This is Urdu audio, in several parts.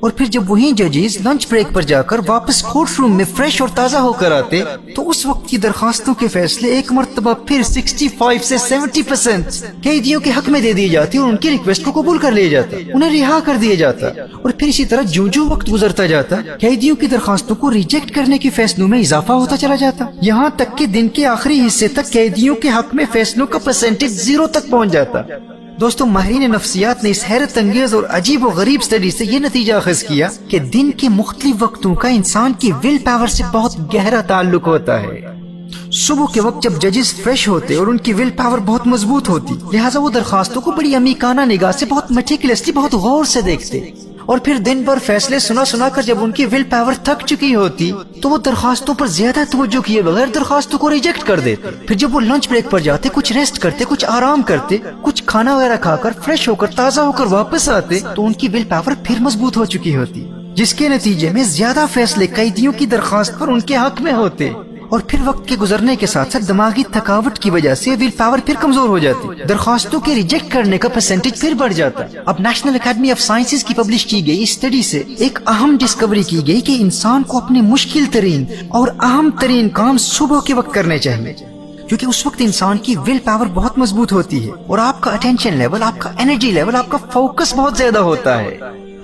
اور پھر جب وہی ججز لنچ بریک پر جا کر واپس کورٹ روم میں فریش اور تازہ ہو کر آتے تو اس وقت کی درخواستوں کے فیصلے ایک مرتبہ پھر 65 سے 70% قیدیوں کے حق میں دے دی جاتی اور ان کی ریکویسٹ کو قبول کر لیا جاتا، انہیں رہا کر دیا جاتا۔ اور پھر اسی طرح جو وقت گزرتا جاتا قیدیوں کی درخواستوں کو ریجیکٹ کرنے کے فیصلوں میں اضافہ ہوتا چلا جاتا، یہاں تک کہ دن کے آخری حصے تک قیدیوں کے حق میں فیصلوں کا پرسنٹیج 0 تک پہنچ جاتا۔ دوستو، ماہرین نفسیات نے اس حیرت انگیز اور عجیب و غریب اسٹڈی سے یہ نتیجہ اخذ کیا کہ دن کے مختلف وقتوں کا انسان کی ول پاور سے بہت گہرا تعلق ہوتا ہے۔ صبح کے وقت جب ججز فریش ہوتے اور ان کی ول پاور بہت مضبوط ہوتی، لہٰذا وہ درخواستوں کو بڑی عمیقانہ نگاہ سے بہت میٹیکولیسلی بہت غور سے دیکھتے، اور پھر دن بھر فیصلے سنا کر جب ان کی ول پاور تھک چکی ہوتی تو وہ درخواستوں پر زیادہ توجہ کیے بغیر درخواستوں کو ریجیکٹ کر دیتے۔ پھر جب وہ لنچ بریک پر جاتے، کچھ ریسٹ کرتے، کچھ آرام کرتے، کچھ کھانا وغیرہ کھا کر فریش ہو کر تازہ ہو کر واپس آتے تو ان کی ول پاور پھر مضبوط ہو چکی ہوتی، جس کے نتیجے میں زیادہ فیصلے قیدیوں کی درخواست پر ان کے حق میں ہوتے، اور پھر وقت کے گزرنے کے ساتھ ساتھ دماغی تھکاوٹ کی وجہ سے ول پاور پھر کمزور ہو جاتی، درخواستوں کے ریجیکٹ کرنے کا پرسنٹیج پھر بڑھ جاتا۔ اب نیشنل اکیڈمی آف سائنسز کی پبلش کی گئی اسٹڈی سے ایک اہم ڈسکوری کی گئی کہ انسان کو اپنے مشکل ترین اور اہم ترین کام صبح کے وقت کرنے چاہیے، کیونکہ اس وقت انسان کی ول پاور بہت مضبوط ہوتی ہے اور آپ کا اٹینشن لیول، آپ کا انرجی لیول، آپ کا فوکس بہت زیادہ ہوتا ہے۔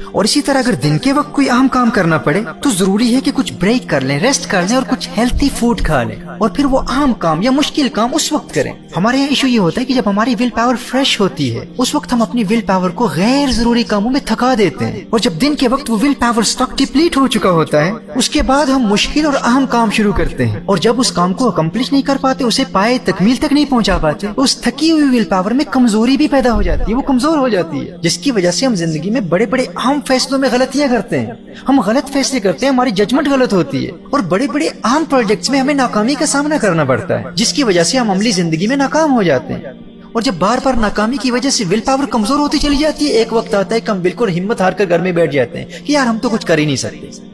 اور اسی طرح اگر دن کے وقت کوئی اہم کام کرنا پڑے تو ضروری ہے کہ کچھ بریک کر لیں، ریسٹ کر لیں اور کچھ ہیلتھی فوڈ کھا لیں، اور پھر وہ اہم کام یا مشکل کام اس وقت کریں۔ ہمارے یہاں ایشو یہ ہوتا ہے کہ جب ہماری ول پاور فریش ہوتی ہے اس وقت ہم اپنی ول پاور کو غیر ضروری کاموں میں تھکا دیتے ہیں، اور جب دن کے وقت وہ ول پاور اسٹاک ڈپلیٹ ہو چکا ہوتا ہے اس کے بعد ہم مشکل اور اہم کام شروع کرتے ہیں، اور جب اس کام کو اکمپلش نہیں کر پاتے، اسے پائے تکمیل تک نہیں پہنچا پاتے، اس تھکی ہوئی ول پاور میں کمزوری بھی پیدا ہو جاتی ہے، وہ کمزور ہو جاتی ہے، جس کی وجہ سے ہم زندگی میں بڑے بڑے اہم فیصلوں میں غلطیاں کرتے ہیں، ہم غلط فیصلے کرتے ہیں، ہماری ججمنٹ غلط ہوتی ہے، اور بڑے بڑے اہم پروجیکٹس میں ہمیں ناکامی کا سامنا کرنا پڑتا ہے، جس کی وجہ سے ہم عملی زندگی میں ناکام ہو جاتے ہیں۔ اور جب بار بار ناکامی کی وجہ سے ول پاور کمزور ہوتی چلی جاتی ہے، ایک وقت آتا ہے کہ ہم بالکل ہمت ہار کر گھر میں بیٹھ جاتے ہیں کہ یار ہم تو کچھ کر ہی نہیں سکتے،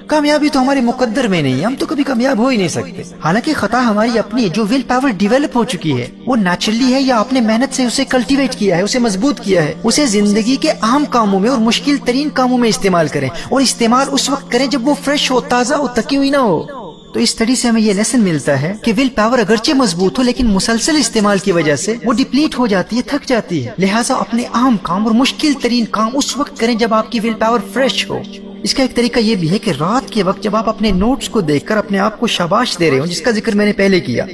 کامیابی تو ہمارے مقدر میں نہیں ہے، ہم تو کبھی کامیاب ہو ہی نہیں سکتے۔ حالانکہ خطا ہماری اپنی ہے، جو ول پاور ڈیولپ ہو چکی ہے وہ نیچرلی ہے یا آپ نے محنت سے اسے کلٹیویٹ کیا ہے، اسے مضبوط کیا ہے، اسے زندگی کے اہم کاموں میں اور مشکل ترین کاموں میں استعمال کریں، اور استعمال اس وقت کریں جب وہ فریش ہو، تازہ ہو، تکی ہوئی نہ ہو۔ تو اس اسٹڈی سے ہمیں یہ لیسن ملتا ہے کہ ول پاور اگرچہ مضبوط ہو لیکن مسلسل استعمال کی وجہ سے وہ ڈپلیٹ ہو جاتی ہے، تھک جاتی ہے، لہٰذا اپنے اہم کام اور مشکل ترین کام اس وقت کریں جب آپ کی ول پاور فریش ہو۔ اس کا ایک طریقہ یہ بھی ہے کہ رات کے وقت جب آپ اپنے نوٹس کو دیکھ کر اپنے آپ کو شاباش دے رہے ہوں، جس کا ذکر میں نے پہلے کیا،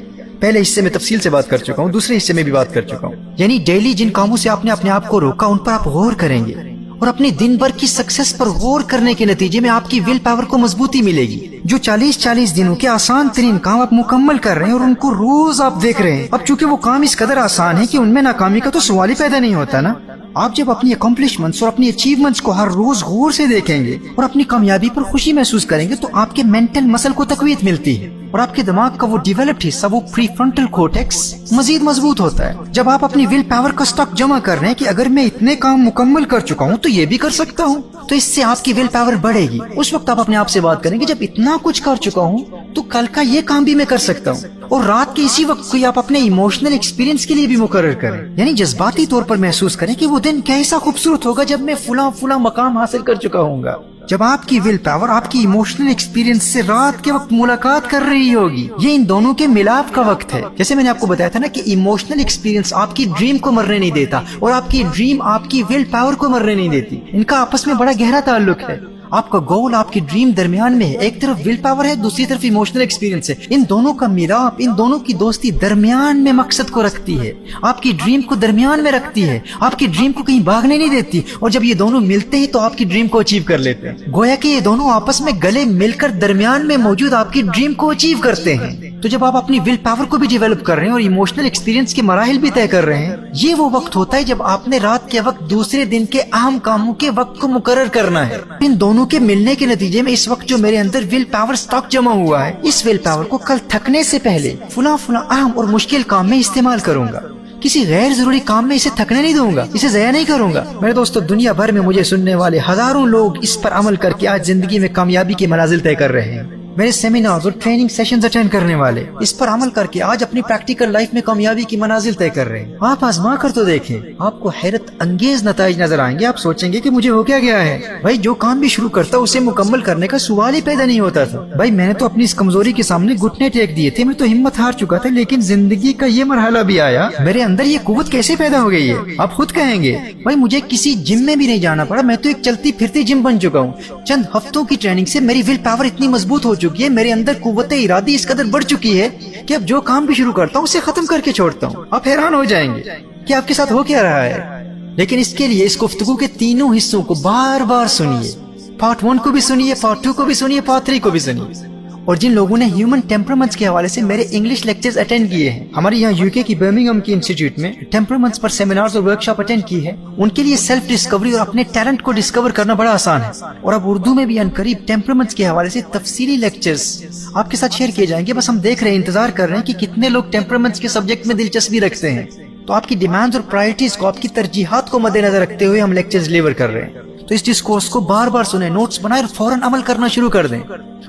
پہلے حصے میں تفصیل سے بات کر چکا ہوں، دوسرے حصے میں بھی بات کر چکا ہوں، یعنی ڈیلی جن کاموں سے آپ نے اپنے آپ کو روکا ان پر آپ غور کریں گے، اور اپنے دن بھر کی سکسیس پر غور کرنے کے نتیجے میں آپ کی ول پاور کو مضبوطی ملے گی۔ جو 40 دنوں کے آسان ترین کام آپ مکمل کر رہے ہیں اور ان کو روز آپ دیکھ رہے ہیں، اب چونکہ وہ کام اس قدر آسان ہے کہ ان میں ناکامی کا تو سوال ہی پیدا نہیں ہوتا نا۔ آپ جب اپنی اکمپلشمنٹس اور اپنی اچیومنٹس کو ہر روز غور سے دیکھیں گے اور اپنی کامیابی پر خوشی محسوس کریں گے تو آپ کے مینٹل مسل کو تقویت ملتی ہے، اور آپ کے دماغ کا وہ ڈیولپڈ حصہ، وہ پری فرنٹل کورٹیکس مزید مضبوط ہوتا ہے۔ جب آپ اپنی ول پاور کا اسٹاک جمع کر رہے ہیں کہ اگر میں اتنے کام مکمل کر چکا ہوں تو یہ بھی کر سکتا ہوں، تو اس سے آپ کی ول پاور بڑھے گی۔ اس وقت آپ اپنے آپ سے بات کریں گے جب اتنا کچھ کر چکا ہوں تو کل کا یہ کام بھی میں کر سکتا ہوں، اور رات کے اسی وقت کو آپ اپنے ایموشنل ایکسپیرینس کے لیے بھی مقرر کریں، یعنی جذباتی طور پر محسوس کریں کہ وہ دن کیسا خوبصورت ہوگا جب میں فلاں مقام حاصل کر چکا ہوں گا۔ جب آپ کی ول پاور آپ کی ایموشنل ایکسپیرینس سے رات کے وقت ملاقات کر رہی ہوگی، یہ ان دونوں کے ملاپ کا وقت ہے۔ جیسے میں نے آپ کو بتایا تھا نا کہ ایموشنل ایکسپیرینس آپ کی ڈریم کو مرنے نہیں دیتا اور آپ کی ڈریم آپ کی ول پاور کو مرنے نہیں دیتی، ان کا آپس میں بڑا گہرا تعلق ہے۔ آپ کا گول، آپ کی ڈریم درمیان میں ہے، ایک طرف ول پاور ہے، دوسری طرف ایموشنل ایکسپیرینس ہے، ان دونوں کا ملاپ، ان دونوں کی دوستی درمیان میں مقصد کو رکھتی ہے، آپ کی ڈریم کو درمیان میں رکھتی ہے، آپ کی ڈریم کو کہیں بھاگنے نہیں دیتی، اور جب یہ دونوں ملتے ہیں تو آپ کی ڈریم کو اچیو کر لیتے ہیں، گویا کہ یہ دونوں آپس میں گلے مل کر درمیان میں موجود آپ کی ڈریم کو اچیو کرتے ہیں۔ تو جب آپ اپنی ول پاور کو بھی ڈیولپ کر رہے ہیں اور ایموشنل ایکسپیرینس کے مراحل بھی طے کر رہے ہیں، یہ وہ وقت ہوتا ہے جب آپ نے رات کے وقت دوسرے دن کے اہم کاموں کے وقت کو مقرر کرنا ہے۔ ان دونوں کے ملنے کے نتیجے میں اس وقت جو میرے اندر ول پاور سٹاک جمع ہوا ہے، اس ول پاور کو کل تھکنے سے پہلے فلاں اہم اور مشکل کام میں استعمال کروں گا، کسی غیر ضروری کام میں اسے تھکنے نہیں دوں گا، اسے ضائع نہیں کروں گا۔ میرے دوستو، دنیا بھر میں مجھے سننے والے ہزاروں لوگ اس پر عمل کر کے آج زندگی میں کامیابی کے منازل طے کر رہے ہیں۔ میرے سیمینار اور ٹریننگ سیشنز اٹینڈ کرنے والے اس پر عمل کر کے آج اپنی پریکٹیکل لائف میں کامیابی کی منازل طے کر رہے ہیں۔ آپ آزما کر تو دیکھیں، آپ کو حیرت انگیز نتائج نظر آئیں گے۔ آپ سوچیں گے کہ مجھے ہو کیا گیا ہے؟ بھائی جو کام بھی شروع کرتا اسے مکمل کرنے کا سوال ہی پیدا نہیں ہوتا تھا۔ بھائی میں نے تو اپنی اس کمزوری کے سامنے گھٹنے ٹیک دیے تھے، میں تو ہمت ہار چکا تھا، لیکن زندگی کا یہ مرحلہ بھی آیا، میرے اندر یہ قوت کیسے پیدا ہو گئی ہے؟ آپ خود کہیں گے بھائی مجھے کسی جم میں بھی نہیں جانا پڑا، میں تو ایک چلتی پھرتی جم بن چکا ہوں۔ چند ہفتوں کی ٹریننگ سے میری ول پاور اتنی مضبوط ہو چکی ہے، میرے اندر قوت ارادی اس قدر بڑھ چکی ہے کہ اب جو کام بھی شروع کرتا ہوں اسے ختم کر کے چھوڑتا ہوں۔ آپ حیران ہو جائیں گے کہ آپ کے ساتھ ہو کیا رہا ہے، لیکن اس کے لیے اس گفتگو کے تینوں حصوں کو بار بار سنیے۔ پارٹ 1 کو بھی سنیے، پارٹ 2 کو بھی سنیے، پارٹ 3 کو بھی سنیے۔ اور جن لوگوں نے ہیومن ٹیمپرمنٹس کے حوالے سے میرے انگلش لیکچرز اٹینڈ کیے ہیں، ہمارے یہاں یوکے کی برمنگھم کی انسٹیٹیوٹ میں ٹیمپرمنٹس پر سیمینارز اور ورکشاپ اٹینڈ کی ہے، ان کے لیے سیلف ڈسکوری اور اپنے ٹیلنٹ کو ڈسکور کرنا بڑا آسان ہے۔ اور اب اردو میں بھی عنقریب ٹیمپرمنٹس کے حوالے سے تفصیلی لیکچرز آپ کے ساتھ شیئر کیے جائیں گے۔ بس ہم دیکھ رہے ہیں، انتظار کر رہے ہیں کہ کتنے لوگ ٹیمپرمنٹس کے سبجیکٹ میں دلچسپی رکھتے ہیں۔ تو آپ کی ڈیمانڈز اور پرائرٹیز کو، آپ کی ترجیحات کو مد نظر رکھتے ہوئے ہم لیکچرز ڈیلیور کر رہے ہیں۔ تو اس ڈسکورس کو بار بار سنیں، نوٹس بنائیں اور فوراً عمل کرنا شروع کر دیں۔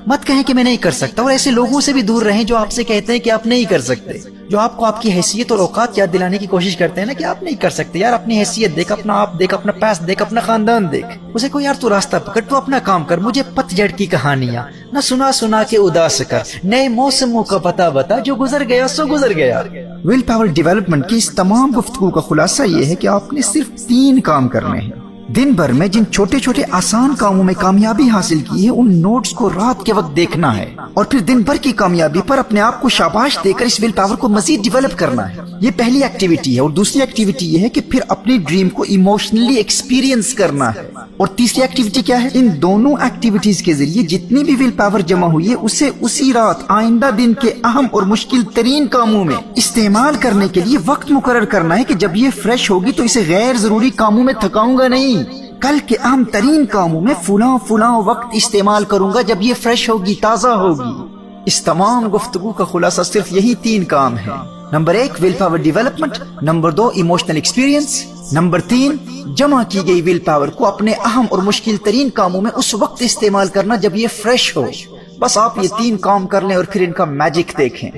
مت کہیں کہ میں نہیں کر سکتا، اور ایسے لوگوں سے بھی دور رہیں جو آپ سے کہتے ہیں کہ آپ نہیں کر سکتے، جو آپ کو آپ کی حیثیت اور اوقات یاد دلانے کی کوشش کرتے ہیں نا کہ آپ نہیں کر سکتے۔ یار اپنی حیثیت دیکھ، اپنا آپ دیکھ، اپنا پاس دیکھ، اپنا خاندان دیکھ، اسے کوئی یار تو راستہ پکڑ، تو اپنا کام کر، مجھے پت جڑ کی کہانیاں نہ سنا سنا کے اداس کر، نئے موسموں کا پتہ بتا، جو گزر گیا سو گزر گیا۔ ول پاور ڈیولپمنٹ کی اس تمام گفتگو کا خلاصہ یہ ہے کہ آپ نے صرف 3 کام کرنے ہیں۔ دن بھر میں جن چھوٹے چھوٹے آسان کاموں میں کامیابی حاصل کی ہے، ان نوٹس کو رات کے وقت دیکھنا ہے، اور پھر دن بھر کی کامیابی پر اپنے آپ کو شاباش دے کر اس ول پاور کو مزید ڈیولپ کرنا ہے۔ یہ پہلی ایکٹیویٹی ہے، اور دوسری ایکٹیویٹی یہ ہے کہ پھر اپنی ڈریم کو ایموشنلی ایکسپیرینس کرنا ہے، اور تیسری ایکٹیویٹی کیا ہے؟ ان دونوں ایکٹیویٹیز کے ذریعے جتنی بھی ول پاور جمع ہوئی ہے اسے اسی رات آئندہ دن کے اہم اور مشکل ترین کاموں میں استعمال کرنے کے لیے وقت مقرر کرنا ہے کہ جب یہ فریش ہوگی تو اسے غیر ضروری کاموں میں تھکاؤں گا نہیں، کل کے اہم ترین کاموں میں فلاں وقت استعمال کروں گا جب یہ فریش ہوگی، تازہ ہوگی۔ اس تمام گفتگو کا خلاصہ صرف یہی 3 کام ہے۔ Number 1 will power development, number 2 emotional experience, number 3 جمع کی گئی ول پاور کو اپنے اہم اور مشکل ترین کاموں میں اس وقت استعمال کرنا جب یہ فریش ہو۔ بس آپ یہ 3 کام کر لیں اور پھر ان کا میجک دیکھیں۔